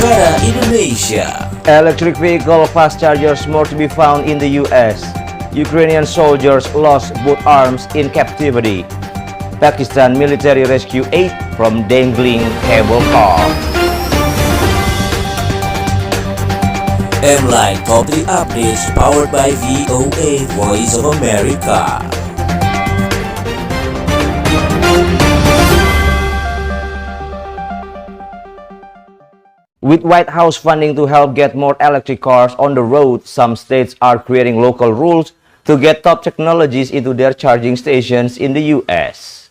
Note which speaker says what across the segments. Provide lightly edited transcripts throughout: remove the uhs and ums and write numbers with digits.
Speaker 1: Negara Indonesia.
Speaker 2: Electric vehicle fast chargers more to be found in the US. Ukrainian soldiers lost both arms in captivity. Pakistan military rescue 8 from dangling cable car.
Speaker 1: MLINE Top 3 Updates powered by VOA Voice of America.
Speaker 2: With White House funding to help get more electric cars on the road, some states are creating local rules to get top technologies into their charging stations in the US.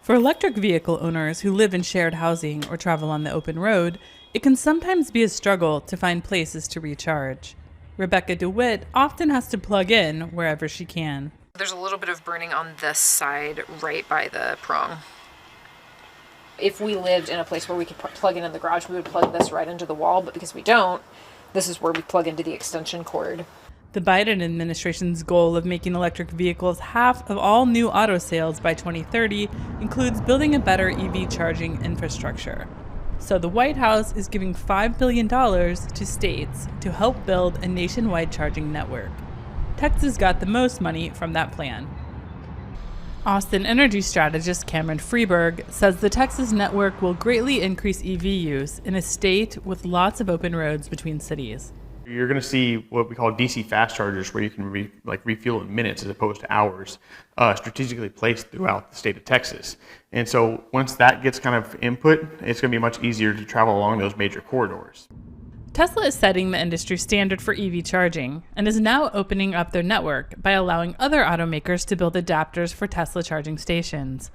Speaker 3: For electric vehicle owners who live in shared housing or travel on the open road, it can sometimes be a struggle to find places to recharge. Rebecca DeWitt often has to plug in wherever she can.
Speaker 4: There's a little bit of burning on this side right by the prong. If we lived in a place where we could plug in the garage, we would plug this right into the wall, but because we don't, this is where we plug into the extension cord.
Speaker 3: The Biden administration's goal of making electric vehicles half of all new auto sales by 2030 includes building a better EV charging infrastructure. So the White House is giving $5 billion to states to help build a nationwide charging network. Texas got the most money from that plan. Austin energy strategist Cameron Freeberg says the Texas network will greatly increase EV use in a state with lots of open roads between cities.
Speaker 5: You're going to see what we call DC fast chargers, where you can refuel in minutes as opposed to hours, strategically placed throughout the state of Texas. And so once that gets kind of input, it's going to be much easier to travel along those major corridors.
Speaker 3: Tesla is setting the industry standard for EV charging and is now opening up their network by allowing other automakers to build adapters for Tesla charging stations.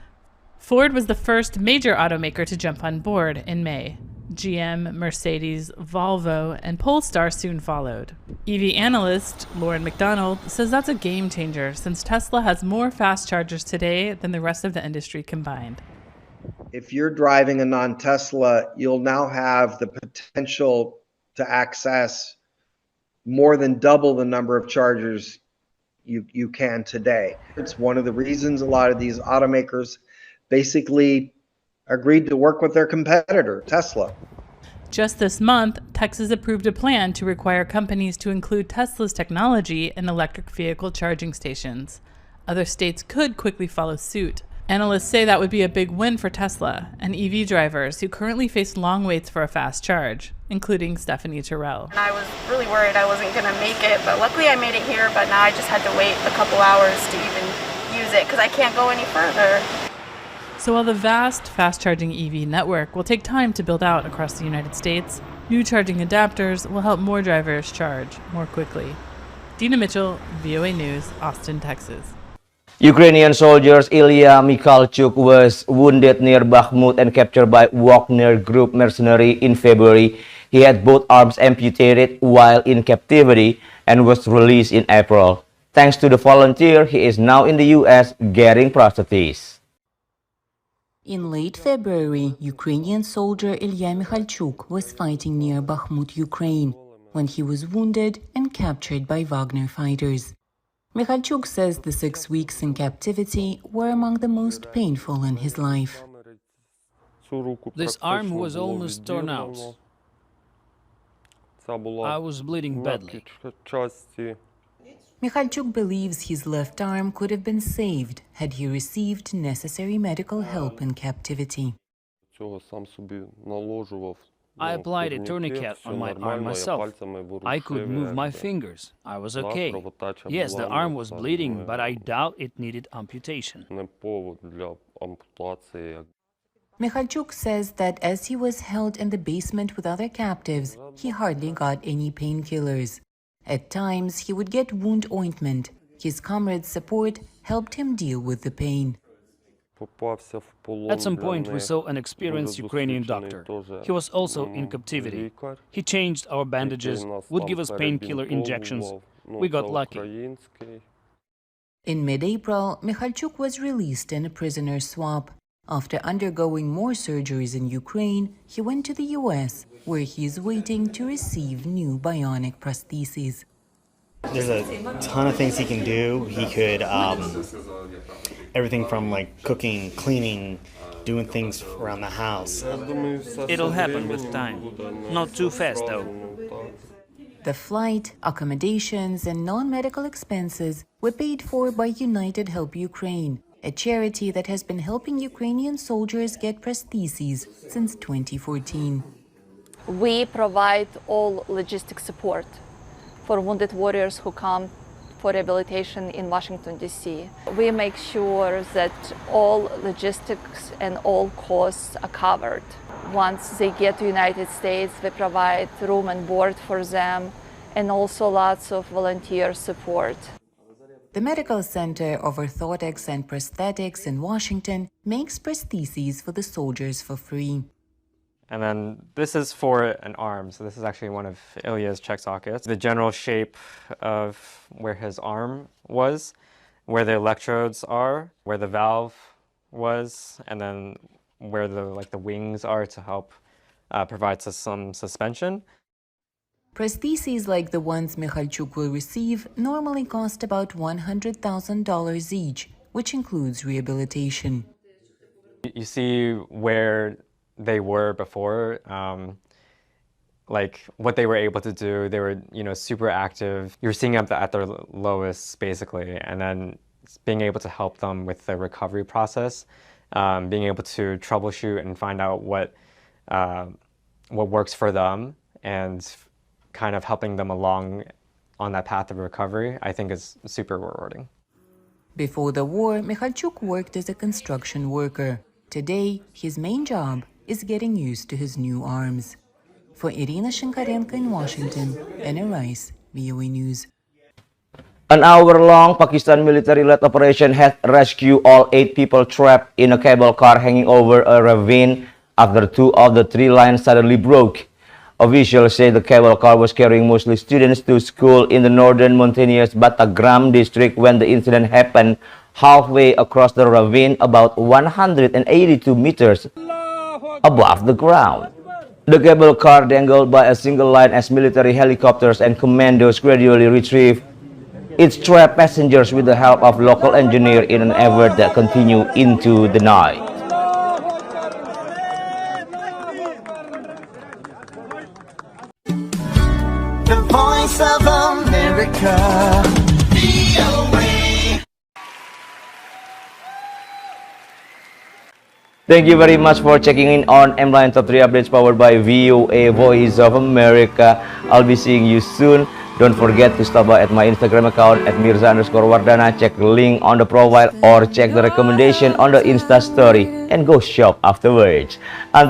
Speaker 3: Ford was the first major automaker to jump on board in May. GM, Mercedes, Volvo, and Polestar soon followed. EV analyst Lauren McDonald says that's a game changer since Tesla has more fast chargers today than the rest of the industry combined.
Speaker 6: If you're driving a non-Tesla, you'll now have the potential to access more than double the number of chargers you can today. It's one of the reasons a lot of these automakers basically agreed to work with their competitor, Tesla.
Speaker 3: Just this month, Texas approved a plan to require companies to include Tesla's technology in electric vehicle charging stations. Other states could quickly follow suit. Analysts say that would be a big win for Tesla and EV drivers who currently face long waits for a fast charge, including Stephanie Terrell.
Speaker 7: I was really worried I wasn't going to make it, but luckily I made it here, but now I just had to wait a couple hours to even use it because I can't go any further.
Speaker 3: So while the vast fast-charging EV network will take time to build out across the United States, new charging adapters will help more drivers charge more quickly. Dina Mitchell, VOA News, Austin, Texas.
Speaker 2: Ukrainian soldiers Ilya Mikhalchuk was wounded near Bakhmut and captured by Wagner Group mercenary in February. He had both arms amputated while in captivity and was released in April. Thanks to the volunteer, he is now in the US getting prostheses.
Speaker 8: In late February, Ukrainian soldier Ilya Mikhalchuk was fighting near Bakhmut, Ukraine, when he was wounded and captured by Wagner fighters. Mikhalchuk says the 6 weeks in captivity were among the most painful in his life.
Speaker 9: This arm was almost torn out. I was bleeding badly.
Speaker 8: Mikhalchuk believes his left arm could have been saved had he received necessary medical help in captivity.
Speaker 9: I applied a tourniquet on my arm myself. I could move my fingers. I was okay. Yes, the arm was bleeding, but I doubt it needed amputation.
Speaker 8: Mikhalchuk says that as he was held in the basement with other captives, he hardly got any painkillers. At times, he would get wound ointment. His comrades' support helped him deal with the pain.
Speaker 9: At some point, we saw an experienced Ukrainian doctor. He was also in captivity. He changed our bandages, would give us painkiller injections. We got lucky.
Speaker 8: In mid-April, Mikhalchuk was released in a prisoner swap. After undergoing more surgeries in Ukraine, he went to the US, where he is waiting to receive new bionic prostheses.
Speaker 10: There's a ton of things he can do. He could everything from like cooking, cleaning, doing things around the house.
Speaker 9: It'll happen with time. Not too fast, though.
Speaker 8: The flight, accommodations, and non-medical expenses were paid for by United Help Ukraine, a charity that has been helping Ukrainian soldiers get prostheses since 2014.
Speaker 11: We provide all logistic support for wounded warriors who come for rehabilitation in Washington, D.C. We make sure that all logistics and all costs are covered. Once they get to the United States, we provide room and board for them and also lots of volunteer support.
Speaker 8: The Medical Center of Orthotics and Prosthetics in Washington makes prostheses for the soldiers for free.
Speaker 12: And then this is for an arm. So this is actually one of Ilya's check sockets. The general shape of where his arm was, where the electrodes are, where the valve was, and then where the wings are to help provide some suspension.
Speaker 8: Prostheses like the ones Mikhalchuk will receive normally cost about $100,000 each, which includes rehabilitation.
Speaker 12: You see where they were before, like what they were able to do. They were, super active. You're seeing them at their lowest, basically, and then being able to help them with the recovery process, being able to troubleshoot and find out what works for them, and kind of helping them along on that path of recovery, I think is super rewarding.
Speaker 8: Before the war, Mikhalchuk worked as a construction worker. Today, his main job is getting used to his new arms. For Irina Shenkarenko in Washington, Anna Rice, VOA News.
Speaker 2: An hour-long Pakistan military-led operation has rescued all 8 people trapped in a cable car hanging over a ravine after 2 of the 3 lines suddenly broke. Officials say the cable car was carrying mostly students to school in the northern mountainous Battagram district when the incident happened halfway across the ravine about 182 meters above the ground. The cable car dangled by a single line as military helicopters and commandos gradually retrieve its trapped passengers with the help of local engineers in an effort that continued into the night.
Speaker 13: The Voice of America, VOA.
Speaker 2: Thank you very much for checking in on MLINE Top 3 Updates powered by VOA Voice of America. I'll be seeing you soon. Don't forget to stop by at my Instagram account at @mirza_wardana. Check the link on the profile or check the recommendation on the Insta story and go shop afterwards. Until